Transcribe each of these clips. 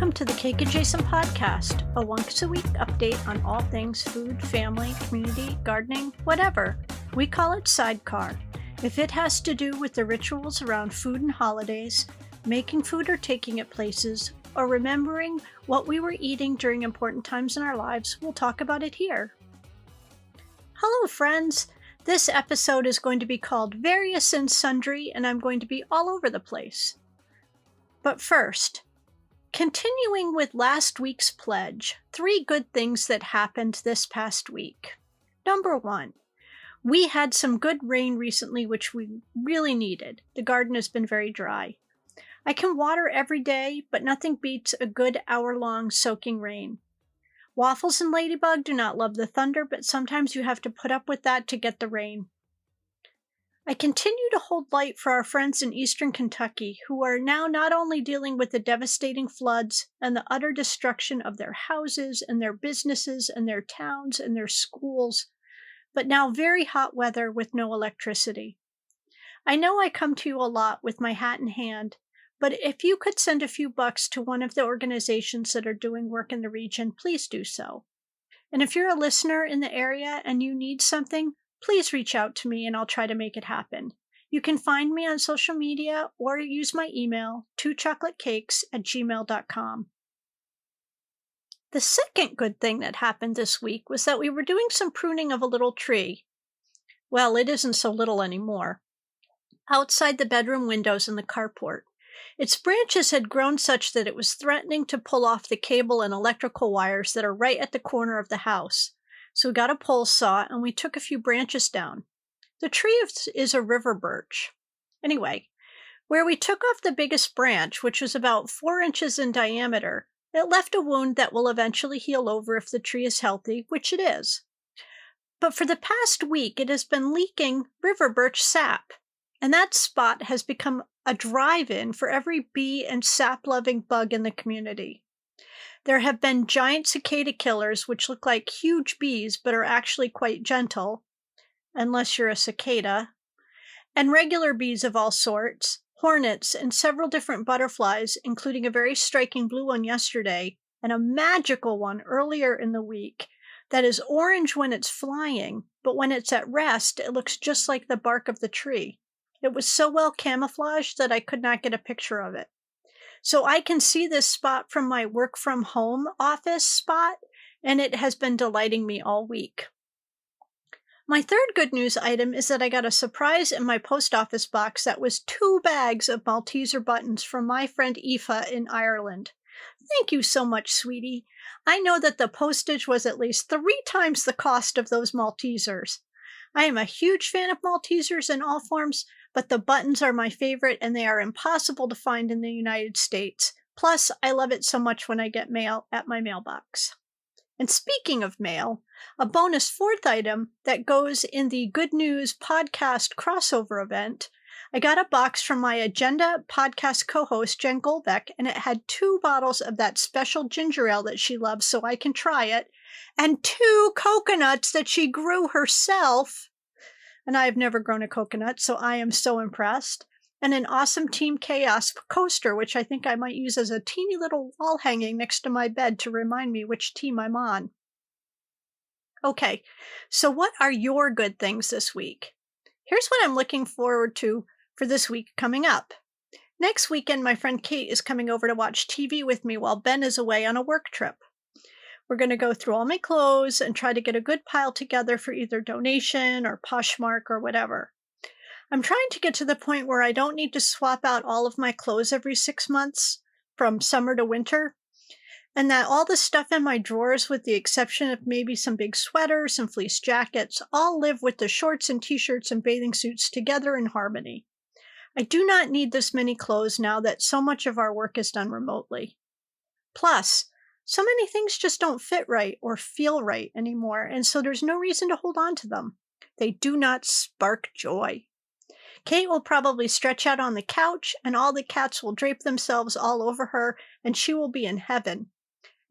Welcome to the Cake Adjacent Podcast, a once-a-week update on all things food, family, community, gardening, whatever. We call it SideCar. If it has to do with the rituals around food and holidays, making food or taking it places, or remembering what we were eating during important times in our lives, we'll talk about it here. Hello, friends. This episode is going to be called Various and Sundry, and I'm going to be all over the place. But first, continuing with last week's pledge, 3 good things that happened this past week. Number 1, we had some good rain recently, which we really needed. The garden has been very dry. I can water every day, but nothing beats a good hour-long soaking rain. Waffles and Ladybug do not love the thunder, but sometimes you have to put up with that to get the rain. I continue to hold light for our friends in eastern Kentucky, who are now not only dealing with the devastating floods and the utter destruction of their houses and their businesses and their towns and their schools, but now very hot weather with no electricity. I know I come to you a lot with my hat in hand, but if you could send a few bucks to one of the organizations that are doing work in the region, please do so. And if you're a listener in the area and you need something, please reach out to me and I'll try to make it happen. You can find me on social media or use my email, 2chocolatecakes@gmail.com. The second good thing that happened this week was that we were doing some pruning of a little tree. Well, it isn't so little anymore. Outside the bedroom windows in the carport. Its branches had grown such that it was threatening to pull off the cable and electrical wires that are right at the corner of the house. So we got a pole saw and we took a few branches down. The tree is a river birch. Anyway, where we took off the biggest branch, which was about 4 inches in diameter, it left a wound that will eventually heal over if the tree is healthy, which it is. But for the past week, it has been leaking river birch sap, and that spot has become a drive-in for every bee and sap-loving bug in the community. There have been giant cicada killers, which look like huge bees but are actually quite gentle, unless you're a cicada, and regular bees of all sorts, hornets, and several different butterflies, including a very striking blue one yesterday, and a magical one earlier in the week that is orange when it's flying, but when it's at rest, it looks just like the bark of the tree. It was so well camouflaged that I could not get a picture of it. So I can see this spot from my work from home office spot, and it has been delighting me all week. My third good news item is that I got a surprise in my post office box that was 2 bags of Malteser buttons from my friend Inthe in Ireland. Thank you so much, sweetie. I know that the postage was at least 3 times the cost of those Maltesers. I am a huge fan of Maltesers in all forms, but the buttons are my favorite and they are impossible to find in the United States. Plus, I love it so much when I get mail at my mailbox. And speaking of mail, a bonus 4th item that goes in the Good News podcast crossover event, I got a box from my Agenda podcast co-host, Jen Golbeck, and it had 2 bottles of that special ginger ale that she loves so I can try it, and 2 coconuts that she grew herself. And I have never grown a coconut, so I am so impressed. And an awesome Team Chaos coaster, which I think I might use as a teeny little wall hanging next to my bed to remind me which team I'm on. Okay, so what are your good things this week? Here's what I'm looking forward to for this week coming up. Next weekend, my friend Kate is coming over to watch TV with me while Ben is away on a work trip. We're going to go through all my clothes and try to get a good pile together for either donation or Poshmark or whatever. I'm trying to get to the point where I don't need to swap out all of my clothes every 6 months from summer to winter, and that all the stuff in my drawers, with the exception of maybe some big sweaters and fleece jackets, all live with the shorts and t-shirts and bathing suits together in harmony. I do not need this many clothes now that so much of our work is done remotely. Plus, so many things just don't fit right or feel right anymore, and so there's no reason to hold on to them. They do not spark joy. Kate will probably stretch out on the couch, and all the cats will drape themselves all over her, and she will be in heaven.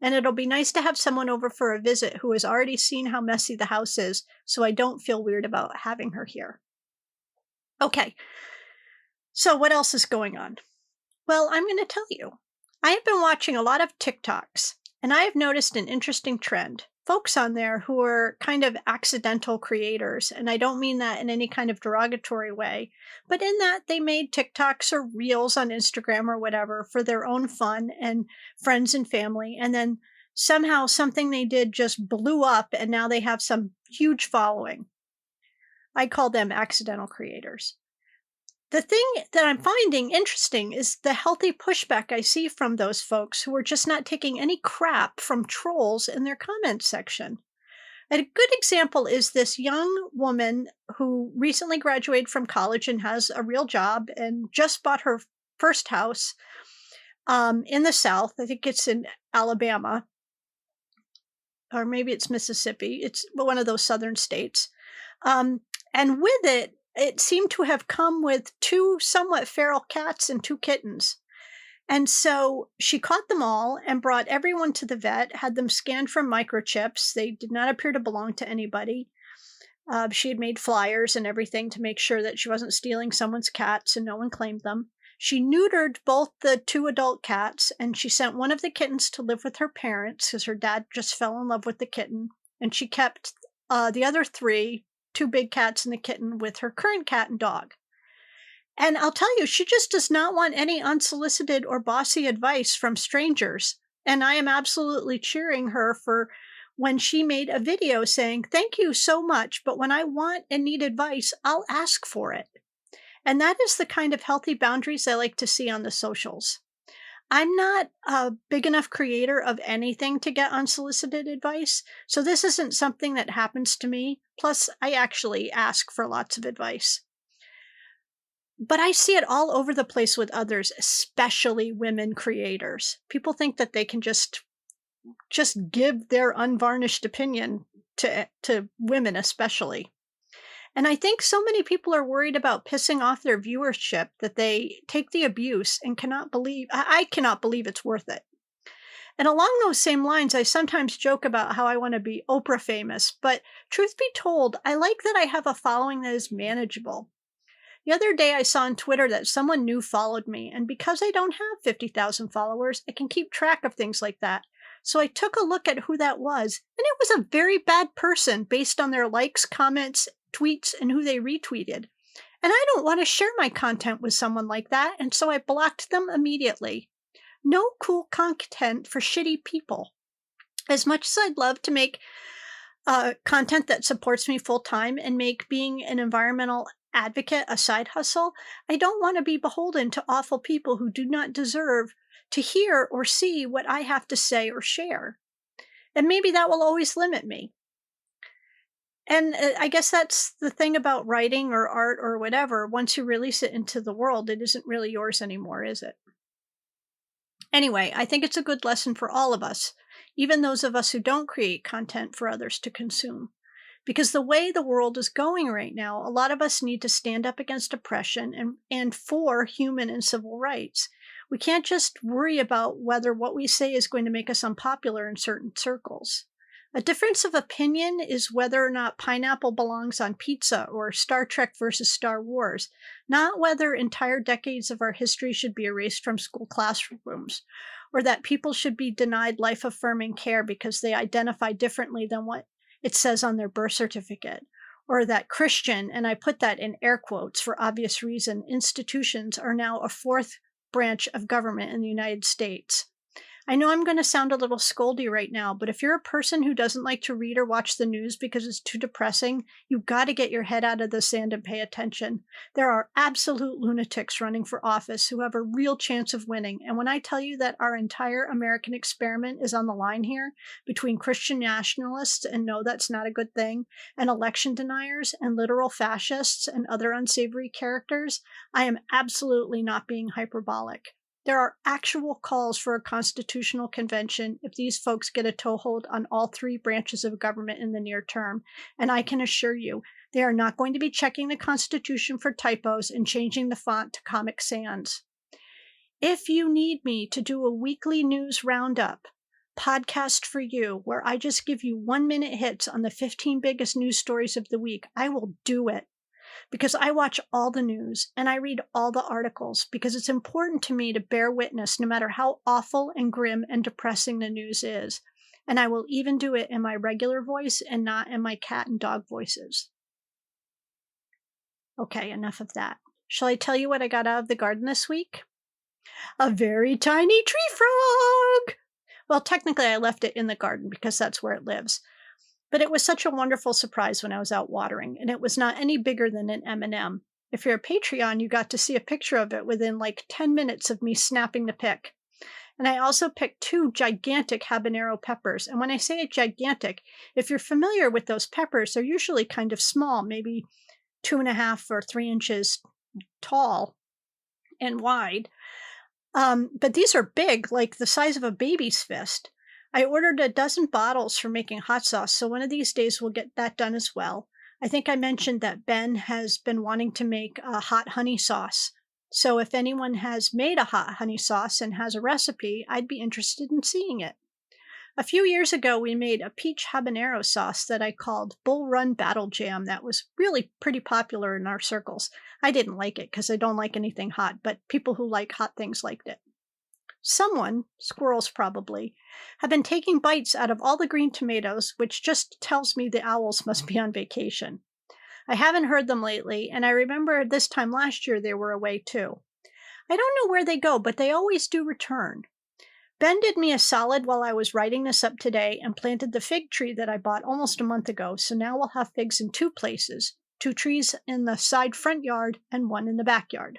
And it'll be nice to have someone over for a visit who has already seen how messy the house is, so I don't feel weird about having her here. Okay, so what else is going on? Well, I'm going to tell you. I have been watching a lot of TikToks, and I have noticed an interesting trend. Folks on there who are kind of accidental creators, and I don't mean that in any kind of derogatory way, but in that they made TikToks or reels on Instagram or whatever for their own fun and friends and family. And then somehow something they did just blew up, and now they have some huge following. I call them accidental creators. The thing that I'm finding interesting is the healthy pushback I see from those folks who are just not taking any crap from trolls in their comment section. And a good example is this young woman who recently graduated from college and has a real job and just bought her first house in the South. I think it's in Alabama, or maybe it's Mississippi. It's one of those southern states. Um, and with it, it seemed to have come with two somewhat feral cats and two kittens. And so she caught them all and brought everyone to the vet, had them scanned for microchips. They did not appear to belong to anybody. She had made flyers and everything to make sure that she wasn't stealing someone's cats and no one claimed them. She neutered both the two adult cats and she sent one of the kittens to live with her parents because her dad just fell in love with the kitten. And she kept the other three, two big cats and the kitten, with her current cat and dog. And I'll tell you, she just does not want any unsolicited or bossy advice from strangers. And I am absolutely cheering her for when she made a video saying, "Thank you so much, but when I want and need advice, I'll ask for it." And that is the kind of healthy boundaries I like to see on the socials. I'm not a big enough creator of anything to get unsolicited advice, so this isn't something that happens to me. Plus, I actually ask for lots of advice. But I see it all over the place with others, especially women creators. People think that they can just give their unvarnished opinion to women especially. And I think so many people are worried about pissing off their viewership that they take the abuse and I cannot believe it's worth it. And along those same lines, I sometimes joke about how I want to be Oprah famous, but truth be told, I like that I have a following that is manageable. The other day, I saw on Twitter that someone new followed me, and because I don't have 50,000 followers, I can keep track of things like that. So I took a look at who that was, and it was a very bad person based on their likes, comments, tweets, and who they retweeted. And I don't want to share my content with someone like that, and so I blocked them immediately. No cool content for shitty people. As much as I'd love to make content that supports me full time and make being an environmental advocate a side hustle, I don't want to be beholden to awful people who do not deserve to hear or see what I have to say or share. And maybe that will always limit me. And I guess that's the thing about writing or art or whatever. Once you release it into the world, it isn't really yours anymore, is it? Anyway, I think it's a good lesson for all of us, even those of us who don't create content for others to consume. Because the way the world is going right now, a lot of us need to stand up against oppression and for human and civil rights. We can't just worry about whether what we say is going to make us unpopular in certain circles. A difference of opinion is whether or not pineapple belongs on pizza or Star Trek versus Star Wars, not whether entire decades of our history should be erased from school classrooms, or that people should be denied life affirming care because they identify differently than what it says on their birth certificate, or that Christian, and I put that in air quotes for obvious reason, institutions are now a fourth branch of government in the United States. I know I'm going to sound a little scoldy right now, but if you're a person who doesn't like to read or watch the news because it's too depressing, you've got to get your head out of the sand and pay attention. There are absolute lunatics running for office who have a real chance of winning. And when I tell you that our entire American experiment is on the line here between Christian nationalists and no, that's not a good thing, and election deniers and literal fascists and other unsavory characters, I am absolutely not being hyperbolic. There are actual calls for a constitutional convention if these folks get a toehold on all three branches of government in the near term. And I can assure you, they are not going to be checking the Constitution for typos and changing the font to Comic Sans. If you need me to do a weekly news roundup, podcast for you, where I just give you 1-minute hits on the 15 biggest news stories of the week, I will do it. because I watch all the news and I read all the articles because it's important to me to bear witness no matter how awful and grim and depressing the news is. And I will even do it in my regular voice and not in my cat and dog voices. Okay, enough of that. Shall I tell you what I got out of the garden this week? A very tiny tree frog! Well, technically, I left it in the garden because that's where it lives. But it was such a wonderful surprise when I was out watering, and it was not any bigger than an M&M. If you're a Patreon, you got to see a picture of it within like 10 minutes of me snapping the pic. And I also picked 2 gigantic habanero peppers. And when I say gigantic, if you're familiar with those peppers, they're usually kind of small, maybe 2.5 or 3 inches tall and wide. But these are big, like the size of a baby's fist. I ordered a dozen bottles for making hot sauce, so one of these days we'll get that done as well. I think I mentioned that Ben has been wanting to make a hot honey sauce. So if anyone has made a hot honey sauce and has a recipe, I'd be interested in seeing it. A few years ago, we made a peach habanero sauce that I called Bull Run Battle Jam that was really pretty popular in our circles. I didn't like it because I don't like anything hot, but people who like hot things liked it. Someone, squirrels probably, have been taking bites out of all the green tomatoes, which just tells me the owls must be on vacation. I haven't heard them lately, and I remember this time last year they were away too. I don't know where they go, but they always do return. Ben did me a solid while I was writing this up today and planted the fig tree that I bought almost a month ago, so now we'll have figs in 2 places, 2 trees in the side front yard and 1 in the backyard.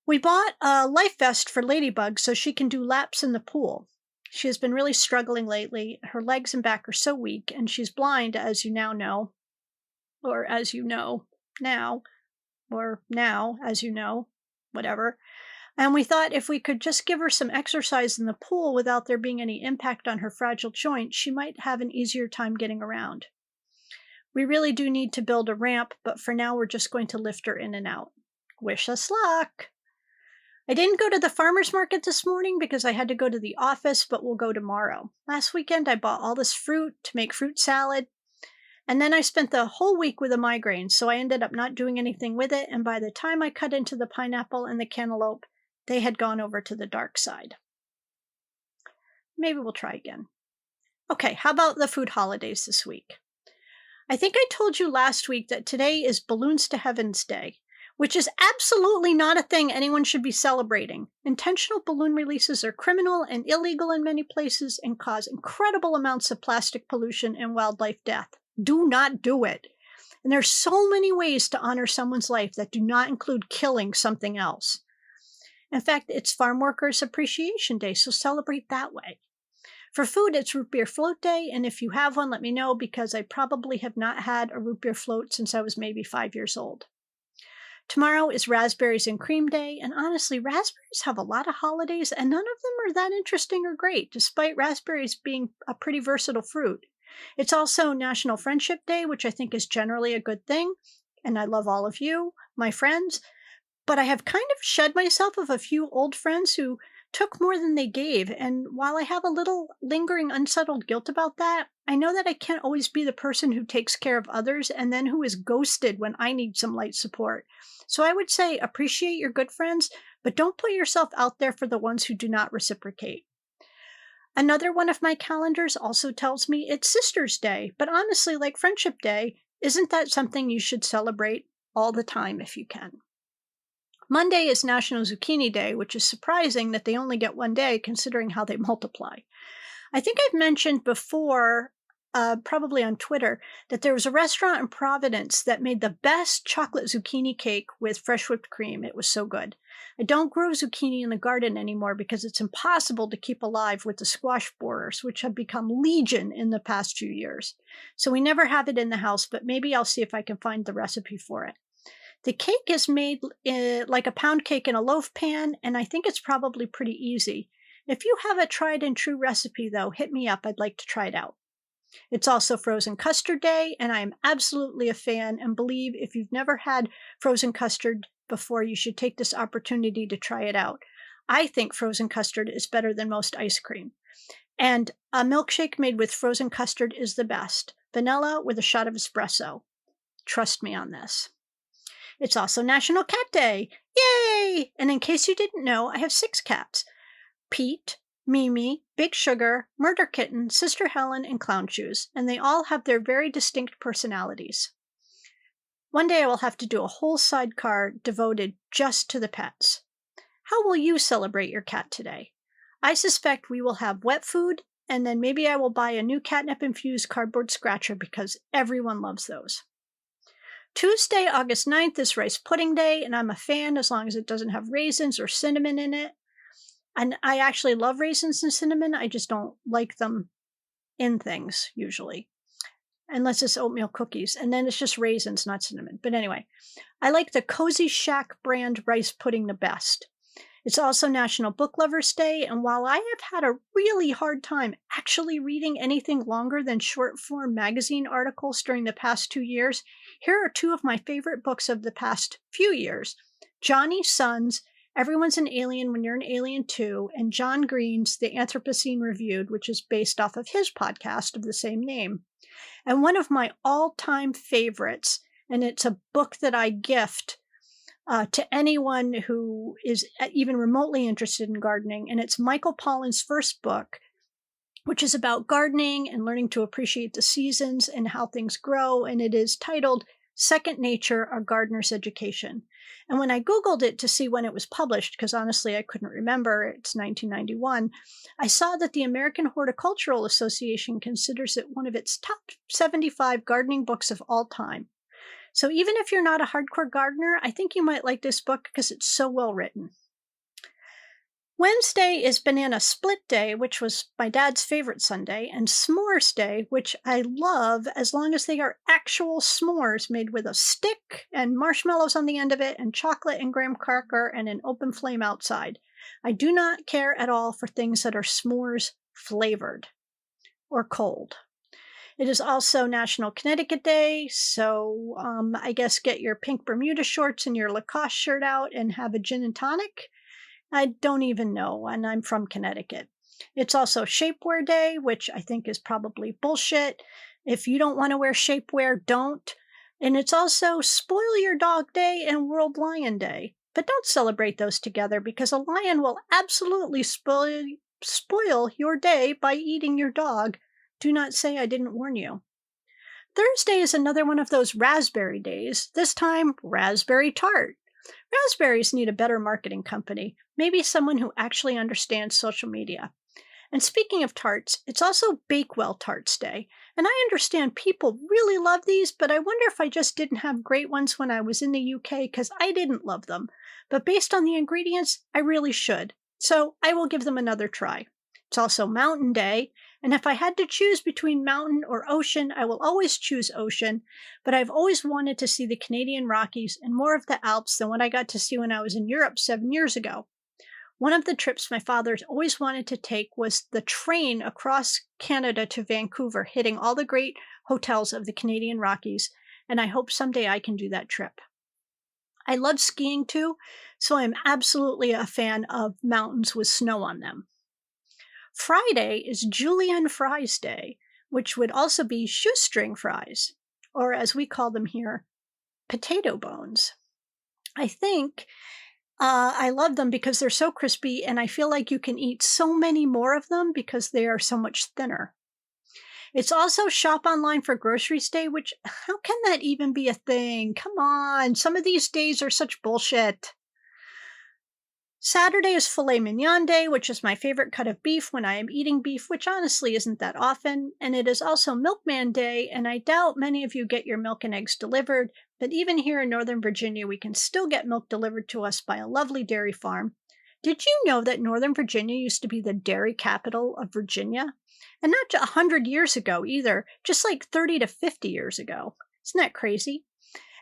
We bought a life vest for Ladybug so she can do laps in the pool. She has been really struggling lately. Her legs and back are so weak, and she's blind, as you now know, or as you know now, or now, as you know, whatever. And we thought if we could just give her some exercise in the pool without there being any impact on her fragile joint, she might have an easier time getting around. We really do need to build a ramp, but for now we're just going to lift her in and out. Wish us luck! I didn't go to the farmer's market this morning because I had to go to the office, but we'll go tomorrow. Last weekend I bought all this fruit to make fruit salad, and then I spent the whole week with a migraine, so I ended up not doing anything with it, and by the time I cut into the pineapple and the cantaloupe, they had gone over to the dark side. Maybe we'll try again. Okay, how about the food holidays this week? I think I told you last week that today is Balloons to Heavens Day, which is absolutely not a thing anyone should be celebrating. Intentional balloon releases are criminal and illegal in many places and cause incredible amounts of plastic pollution and wildlife death. Do not do it. And there's so many ways to honor someone's life that do not include killing something else. In fact, it's Farm Workers Appreciation Day, so celebrate that way. For food, it's Root Beer Float Day, and if you have one, let me know because I probably have not had a root beer float since I was maybe 5 years old. Tomorrow is Raspberries and Cream Day, and honestly, raspberries have a lot of holidays, and none of them are that interesting or great, despite raspberries being a pretty versatile fruit. It's also National Friendship Day, which I think is generally a good thing, and I love all of you, my friends, but I have kind of shed myself of a few old friends who took more than they gave, and while I have a little lingering unsettled guilt about that, I know that I can't always be the person who takes care of others and then who is ghosted when I need some light support. So I would say appreciate your good friends, but don't put yourself out there for the ones who do not reciprocate. Another one of my calendars also tells me it's Sister's Day, but honestly, like Friendship Day, isn't that something you should celebrate all the time if you can? Monday is National Zucchini Day, which is surprising that they only get 1 day considering how they multiply. I think I've mentioned before, probably on Twitter, that there was a restaurant in Providence that made the best chocolate zucchini cake with fresh whipped cream. It was so good. I don't grow zucchini in the garden anymore because it's impossible to keep alive with the squash borers, which have become legion in the past few years. So we never have it in the house, but maybe I'll see if I can find the recipe for it. The cake is made like a pound cake in a loaf pan, and I think it's probably pretty easy. If you have a tried and true recipe, though, hit me up. I'd like to try it out. It's also Frozen Custard Day, and I am absolutely a fan and believe if you've never had frozen custard before, you should take this opportunity to try it out. I think frozen custard is better than most ice cream. And a milkshake made with frozen custard is the best. Vanilla with a shot of espresso. Trust me on this. It's also National Cat Day. Yay! And in case you didn't know, I have 6 cats. Pete, Mimi, Big Sugar, Murder Kitten, Sister Helen, and Clown Shoes, and they all have their very distinct personalities. One day I will have to do a whole sidecar devoted just to the pets. How will you celebrate your cat today? I suspect we will have wet food, and then maybe I will buy a new catnip-infused cardboard scratcher because everyone loves those. Tuesday, August 9th is Rice Pudding Day, and I'm a fan as long as it doesn't have raisins or cinnamon in it. And I actually love raisins and cinnamon, I just don't like them in things, usually. Unless it's oatmeal cookies, and then it's just raisins, not cinnamon. But anyway, I like the Cozy Shack brand rice pudding the best. It's also National Book Lovers Day, and while I have had a really hard time actually reading anything longer than short-form magazine articles during the past 2 years, here are 2 of my favorite books of the past few years. Johnny Sun's Everyone's an Alien When You're an Alien Too, and John Green's The Anthropocene Reviewed, which is based off of his podcast of the same name. And one of my all-time favorites, and it's a book that I gift to anyone who is even remotely interested in gardening, and it's Michael Pollan's first book, which is about gardening and learning to appreciate the seasons and how things grow, and it is titled Second Nature, A Gardener's Education. And when I Googled it to see when it was published, because honestly I couldn't remember, it's 1991, I saw that the American Horticultural Association considers it one of its top 75 gardening books of all time. So even if you're not a hardcore gardener, I think you might like this book because it's so well written. Wednesday is Banana Split Day, which was my dad's favorite Sunday, and S'mores Day, which I love as long as they are actual s'mores made with a stick and marshmallows on the end of it and chocolate and graham cracker and an open flame outside. I do not care at all for things that are s'mores flavored or cold. It is also National Connecticut Day, so I guess get your pink Bermuda shorts and your Lacoste shirt out and have a gin and tonic. I don't even know, and I'm from Connecticut. It's also Shapewear Day, which I think is probably bullshit. If you don't want to wear shapewear, don't. And it's also Spoil Your Dog Day and World Lion Day. But don't celebrate those together because a lion will absolutely spoil your day by eating your dog. Do not say I didn't warn you. Thursday is another one of those raspberry days, this time raspberry tart. Raspberries need a better marketing company, maybe someone who actually understands social media. And speaking of tarts, it's also Bakewell Tarts Day. And I understand people really love these, but I wonder if I just didn't have great ones when I was in the UK because I didn't love them. But based on the ingredients, I really should. So I will give them another try. It's also Mountain Day, and if I had to choose between mountain or ocean, I will always choose ocean, but I've always wanted to see the Canadian Rockies and more of the Alps than what I got to see when I was in Europe 7 years ago. One of the trips my father always wanted to take was the train across Canada to Vancouver, hitting all the great hotels of the Canadian Rockies, and I hope someday I can do that trip. I love skiing too, so I'm absolutely a fan of mountains with snow on them. Friday is Julienne Fries Day, which would also be shoestring fries, or as we call them here, potato bones. I think I love them because they're so crispy, and I feel like you can eat so many more of them because they are so much thinner. It's also Shop Online for Groceries Day, which, how can that even be a thing? Come on, some of these days are such bullshit. Saturday is Filet Mignon Day, which is my favorite cut of beef when I am eating beef, which honestly isn't that often. And it is also Milkman Day, and I doubt many of you get your milk and eggs delivered, but even here in Northern Virginia, we can still get milk delivered to us by a lovely dairy farm. Did you know that Northern Virginia used to be the dairy capital of Virginia? And not 100 years ago either, just like 30 to 50 years ago. Isn't that crazy?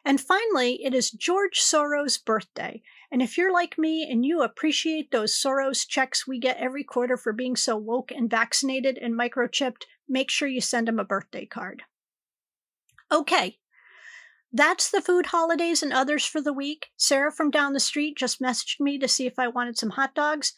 And finally, it is George Soros' birthday. And if you're like me and you appreciate those Soros checks we get every quarter for being so woke and vaccinated and microchipped, make sure you send him a birthday card. Okay, that's the food holidays and others for the week. Sarah from down the street just messaged me to see if I wanted some hot dogs.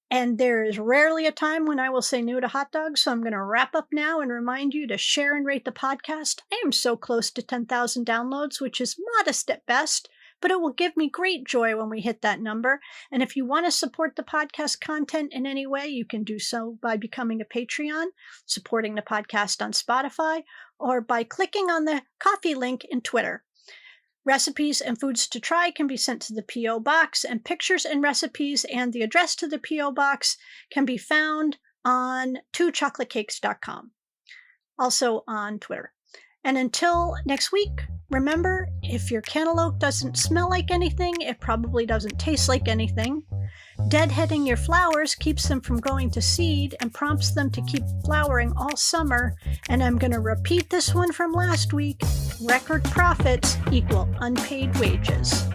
And there is rarely a time when I will say no to hot dogs, so I'm going to wrap up now and remind you to share and rate the podcast. I am so close to 10,000 downloads, which is modest at best, but it will give me great joy when we hit that number. And if you want to support the podcast content in any way, you can do so by becoming a Patreon, supporting the podcast on Spotify, or by clicking on the coffee link in Twitter. Recipes and foods to try can be sent to the P.O. Box, and pictures and recipes and the address to the P.O. Box can be found on twochocolatecakes.com, also on Twitter. And until next week, remember, if your cantaloupe doesn't smell like anything, it probably doesn't taste like anything. Deadheading your flowers keeps them from going to seed and prompts them to keep flowering all summer. And I'm going to repeat this one from last week. Record profits equal unpaid wages.